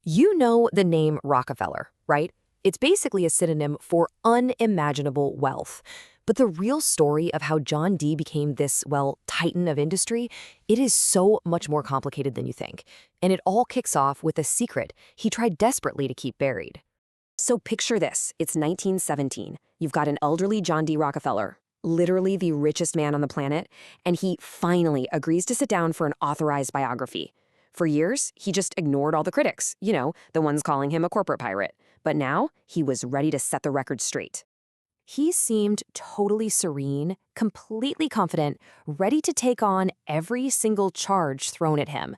You know the name Rockefeller, right? It's basically a synonym for unimaginable wealth. But the real story of how John D became this, well, titan of industry, it is so much more complicated than you think. And it all kicks off with a secret he tried desperately to keep buried. So picture this. It's 1917. You've got an elderly John D. Rockefeller, literally the richest man on the planet, and he finally agrees to sit down for an authorized biography. For years, he just ignored all the critics, the ones calling him a corporate pirate. But now, he was ready to set the record straight. He seemed totally serene, completely confident, ready to take on every single charge thrown at him.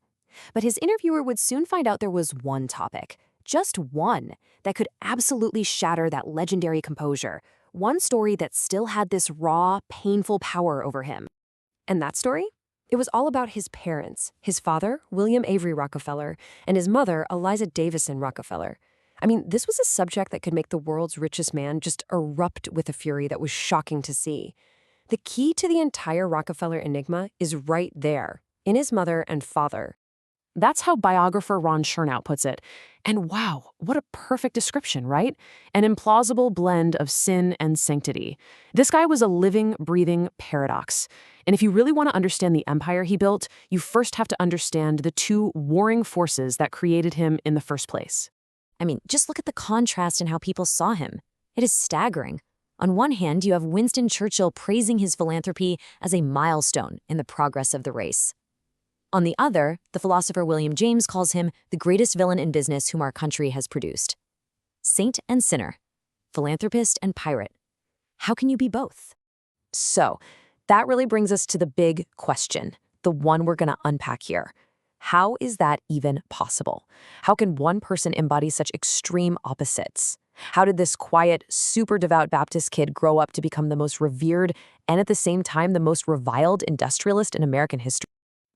But his interviewer would soon find out there was one topic, just one, that could absolutely shatter that legendary composure. One story that still had this raw, painful power over him. And that story? It was all about his parents, his father, William Avery Rockefeller, and his mother, Eliza Davison Rockefeller. I mean, this was a subject that could make the world's richest man just erupt with a fury that was shocking to see. The key to the entire Rockefeller enigma is right there, in his mother and father. That's how biographer Ron Chernow puts it. And wow, what a perfect description, right? An implausible blend of sin and sanctity. This guy was a living, breathing paradox. And if you really want to understand the empire he built, you first have to understand the two warring forces that created him in the first place. I mean, just look at the contrast in how people saw him. It is staggering. On one hand, you have Winston Churchill praising his philanthropy as a milestone in the progress of the race. On the other, the philosopher William James calls him the greatest villain in business whom our country has produced. Saint and sinner, philanthropist and pirate. How can you be both? So, that really brings us to the big question, the one we're going to unpack here. How is that even possible? How can one person embody such extreme opposites? How did this quiet, super devout Baptist kid grow up to become the most revered and at the same time the most reviled industrialist in American history?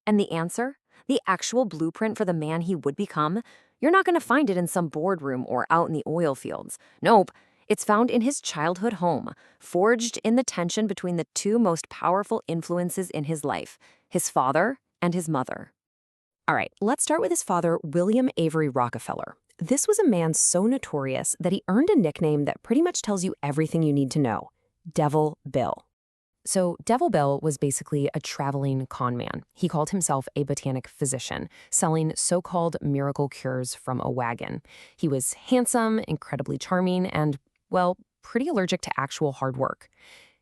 And the answer? The actual blueprint for the man he would become? You're not going to find it in some boardroom or out in the oil fields. Nope. It's found in his childhood home, forged in the tension between the two most powerful influences in his life, his father and his mother. All right, let's start with his father, William Avery Rockefeller. This was a man so notorious that he earned a nickname that pretty much tells you everything you need to know: Devil Bill. So Devil Bill was basically a traveling con man. He called himself a botanic physician, selling so-called miracle cures from a wagon. He was handsome, incredibly charming, and, well, pretty allergic to actual hard work.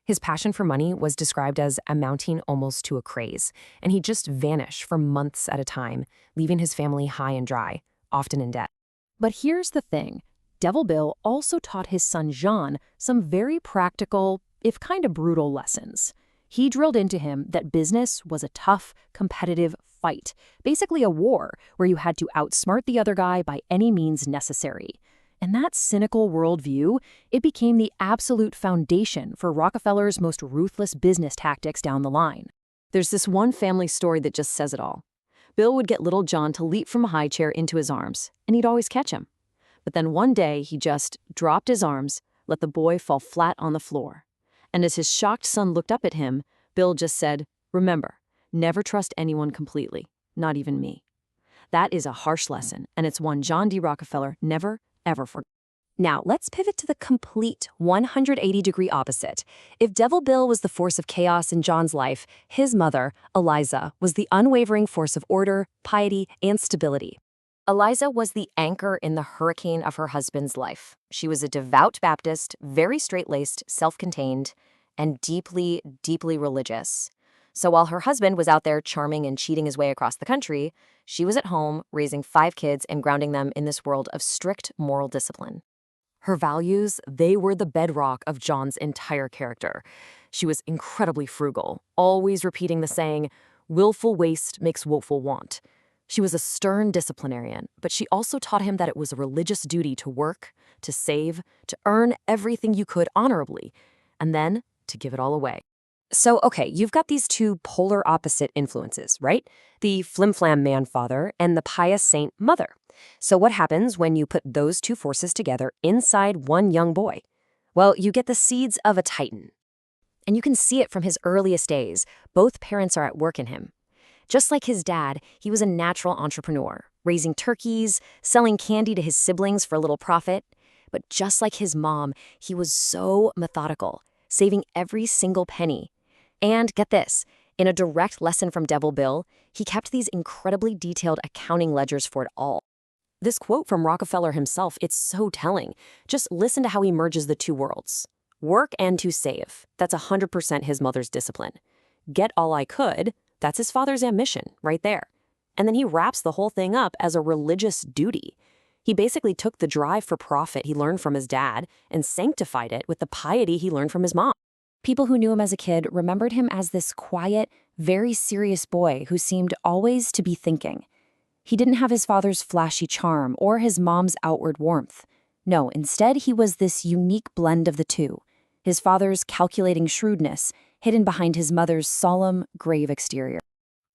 His passion for money was described as amounting almost to a craze, and he'd just vanish for months at a time, leaving his family high and dry, often in debt. But here's the thing. Devil Bill also taught his son Jean some very practical, if kind of brutal lessons. He drilled into him that business was a tough, competitive fight, basically a war where you had to outsmart the other guy by any means necessary. And that cynical worldview, it became the absolute foundation for Rockefeller's most ruthless business tactics down the line. There's this one family story that just says it all. Bill would get little John to leap from a high chair into his arms, and he'd always catch him. But then one day, he just dropped his arms, let the boy fall flat on the floor. And as his shocked son looked up at him, Bill just said, "Remember, never trust anyone completely, not even me." That is a harsh lesson, and it's one John D. Rockefeller never, ever forgot. Now, let's pivot to the complete 180-degree opposite. If Devil Bill was the force of chaos in John's life, his mother, Eliza, was the unwavering force of order, piety, and stability. Eliza was the anchor in the hurricane of her husband's life. She was a devout Baptist, very straight-laced, self-contained, and deeply, deeply religious. So while her husband was out there charming and cheating his way across the country, she was at home raising 5 kids and grounding them in this world of strict moral discipline. Her values, they were the bedrock of John's entire character. She was incredibly frugal, always repeating the saying, "Willful waste makes woeful want." She was a stern disciplinarian, but she also taught him that it was a religious duty to work, to save, to earn everything you could honorably, and then to give it all away. So, okay, you've got these two polar opposite influences, right? The flim-flam man father and the pious saint mother. So what happens when you put those two forces together inside one young boy? Well, you get the seeds of a titan. And you can see it from his earliest days. Both parents are at work in him. Just like his dad, he was a natural entrepreneur. raising turkeys, selling candy to his siblings for a little profit. But just like his mom, he was so methodical, saving every single penny. And get this, in a direct lesson from Devil Bill, he kept these incredibly detailed accounting ledgers for it all. This quote from Rockefeller himself, it's so telling. Just listen to how he merges the two worlds. Work and to save. That's 100% his mother's discipline. Get all I could. That's his father's ambition, right there. And then he wraps the whole thing up as a religious duty. He basically took the drive for profit he learned from his dad and sanctified it with the piety he learned from his mom. People who knew him as a kid remembered him as this quiet, very serious boy who seemed always to be thinking. He didn't have his father's flashy charm or his mom's outward warmth. No, instead he was this unique blend of the two. His father's calculating shrewdness, hidden behind his mother's solemn, grave exterior.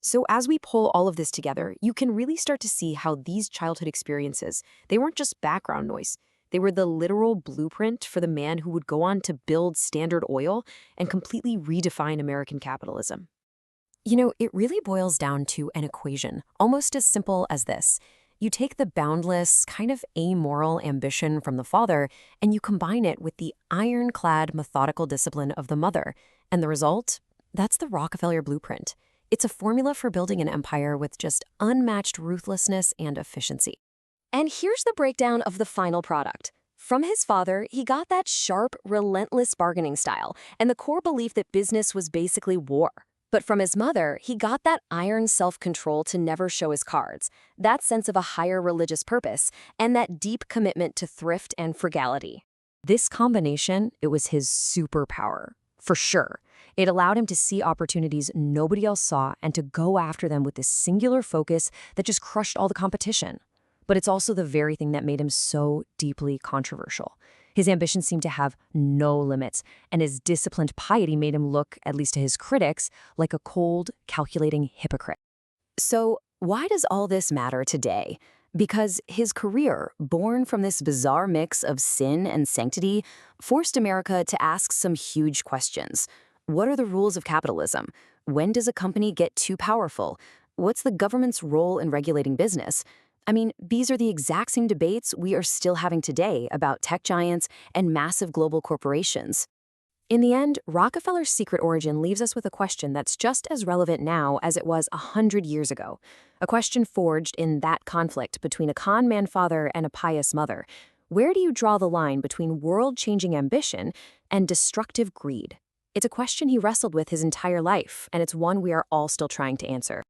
So as we pull all of this together, you can really start to see how these childhood experiences, they weren't just background noise. They were the literal blueprint for the man who would go on to build Standard Oil and completely redefine American capitalism. You know, it really boils down to an equation, almost as simple as this. You take the boundless, kind of amoral ambition from the father, and you combine it with the ironclad, methodical discipline of the mother. And the result? That's the Rockefeller blueprint. It's a formula for building an empire with just unmatched ruthlessness and efficiency. And here's the breakdown of the final product. From his father, he got that sharp, relentless bargaining style and the core belief that business was basically war. But from his mother, he got that iron self-control to never show his cards, that sense of a higher religious purpose, and that deep commitment to thrift and frugality. This combination, it was his superpower, for sure. It allowed him to see opportunities nobody else saw and to go after them with this singular focus that just crushed all the competition. But it's also the very thing that made him so deeply controversial. His ambition seemed to have no limits, and his disciplined piety made him look, at least to his critics, like a cold, calculating hypocrite. So why does all this matter today? Because his career, born from this bizarre mix of sin and sanctity, forced America to ask some huge questions. What are the rules of capitalism? When does a company get too powerful? What's the government's role in regulating business? I mean, these are the exact same debates we are still having today about tech giants and massive global corporations. In the end, Rockefeller's secret origin leaves us with a question that's just as relevant now as it was 100 years ago. A question forged in that conflict between a con man father and a pious mother. Where do you draw the line between world-changing ambition and destructive greed? It's a question he wrestled with his entire life, and it's one we are all still trying to answer.